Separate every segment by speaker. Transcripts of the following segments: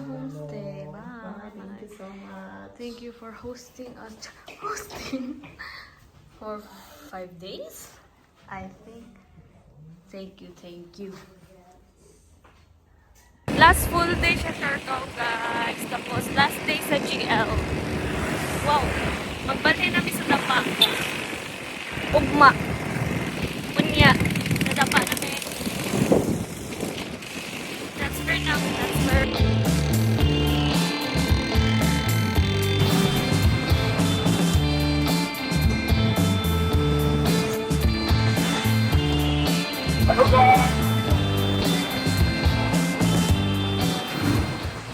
Speaker 1: homestay. Bye.
Speaker 2: Thank you so much.
Speaker 1: Thank you for hosting us. Hosting for 5 days, I think. Thank you, thank you. Last full day siya, Siargao, guys. Tapos last day sa GL. Wow. Magbantay namin sa dapa. Ugma. Unya. Sa dapa namin. Transfer namin. Transfer.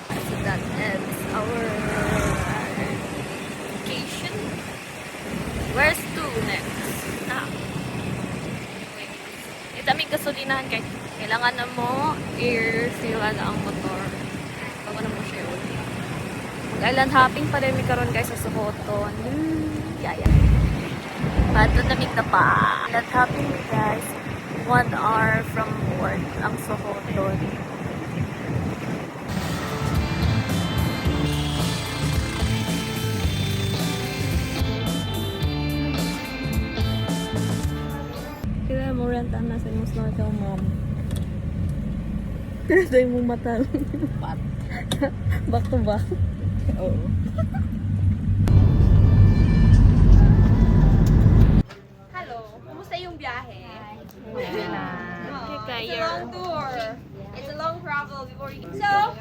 Speaker 1: So that ends our vacation. Where's to next? Wait. Ito aming gasolinahan kay kailangan na mo i-sila na ang motor. Bago na mo siya uli. Mag-island hopping pa rin mi karon guys sa Sohoton. Yaya. Bato na na pa. Island hopping guys. 1 hour from work ang Sohoton. Kaya mo renta na sa imong snorkel, mom. Kaya sa imong mata. Back to back. Oo.
Speaker 3: Hello, kumusta yung biyahe?
Speaker 1: Okay,
Speaker 3: It's a long tour. It's a long travel before you... So,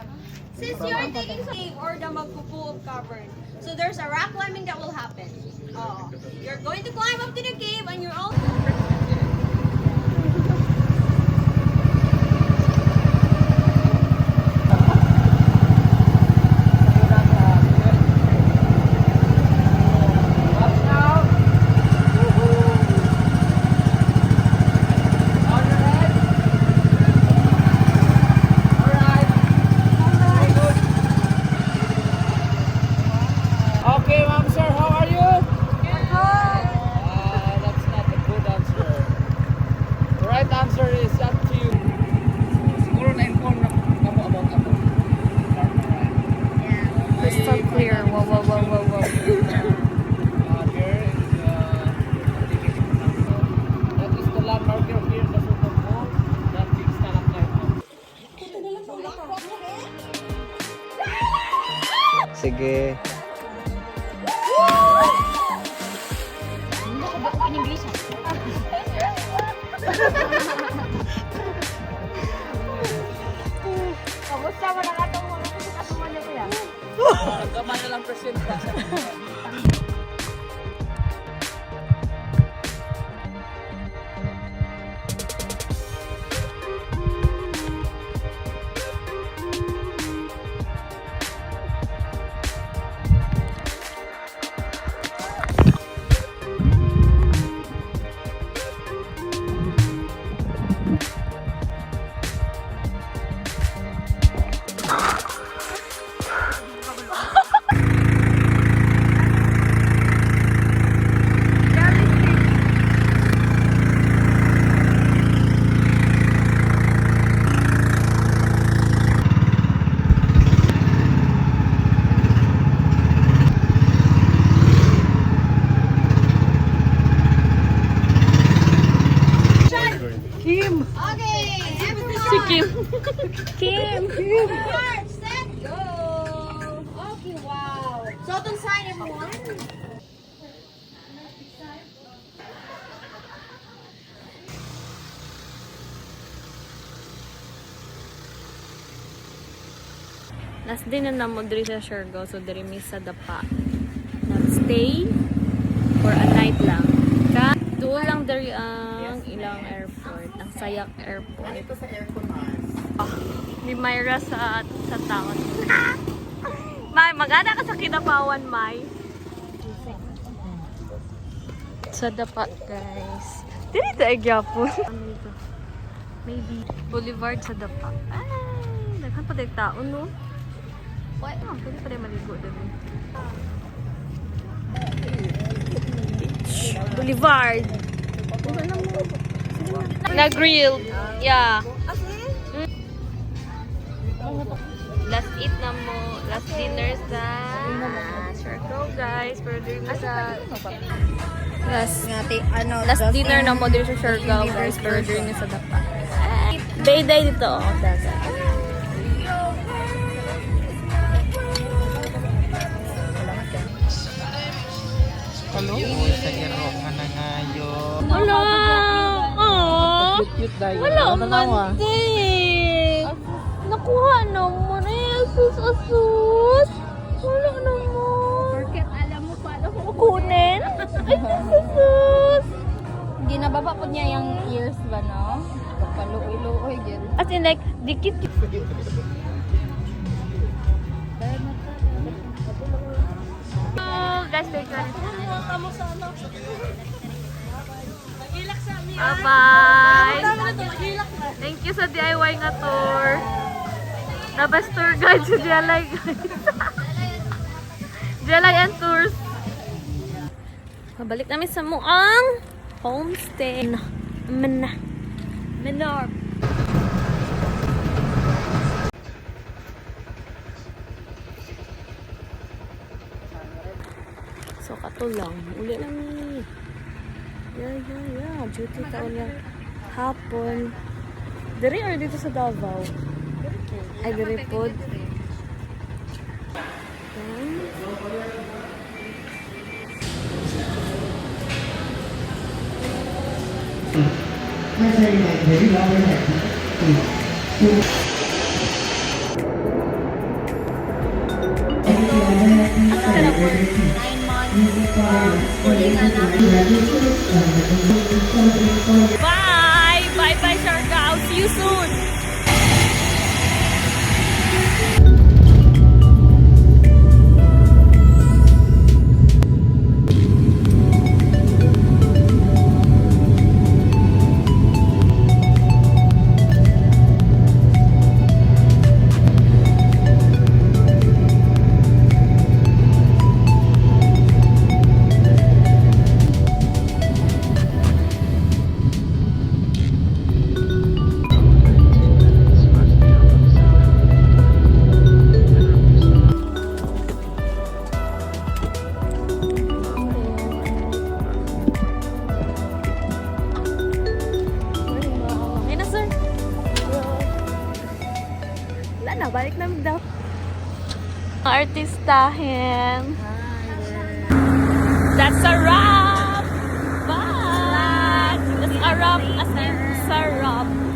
Speaker 3: since you're taking some cave or the Magpupu of Cavern, so there's a rock climbing that will happen. You're going to climb up to the cave and you're all...
Speaker 4: Okay, ma'am, sir, how are you? That's not a good answer. The right answer is up to you. Siguro na-inform na kamo about ako.
Speaker 1: Crystal clear. Wow, wow, wow, wow, wow.
Speaker 4: Here is indication number. That is the landmark here sa Sutok mo. That big stalactite. Sige.
Speaker 3: Kamusta mo na katong mga kasuman niyo kuya?
Speaker 4: Gamay na lang presenta.
Speaker 3: Okay, everyone!
Speaker 1: Si Kim. Kim.
Speaker 3: Set, go! Okay, wow. So, itong sign, everyone.
Speaker 1: Last day na namo diri sa Siargao, so diri mi sa dapa. Nag-stay for a night lang. Doon lang diri ang ilang airport, ang Sayak Airport.
Speaker 2: Ito sa aircon, Mars.
Speaker 1: Ni Myra sa town. May, mag-ana ka sa Kinapawan, May. Sa dapa, guys. Dili tayo gyapon. Maybe Boulevard sa dapa. Ay, naghan pa tayo tao, no? Why? Pwede pa tayo maligo doon. Beach. Boulevard. Na-grilled. Yeah. Last eat na mo. Last dinner sa Siargao, guys. Pero din mo sa... Last dinner na mo din sa Siargao, guys. Pero din mo sa Dapa. Bayday dito, oh. Dagat.
Speaker 4: Hello, sa iro ka na ngayon.
Speaker 1: Wala! Aww!
Speaker 4: Cute dahil.
Speaker 1: Wala man din! Nakuha naman eh! Asus! Wala naman!
Speaker 3: Porket alam mo pa, alam mo.
Speaker 1: Kunin? Ay, asus!
Speaker 3: Ginababa po niya yung ears ba, no? Paluoy-luoy, gil.
Speaker 1: As in like, dikit. Oh, guys, take care. Bye-bye! Thank you sa DIY nga tour. The best tour guide sa Jelay, guys. Jelay and Tours. Mabalik namin sa Muang homestay. Menor. So, kato lang. Uli lang ni. Yeah. Duty taon yan. Hapon. Diri or dito sa Davao? Ay, diri pod. Bye! Bye-bye, Siargao. See you soon! Okay na, sir. Wala na, balik namin daw. Artistahin. That's a wrap! Bye! That's a wrap as in sarap.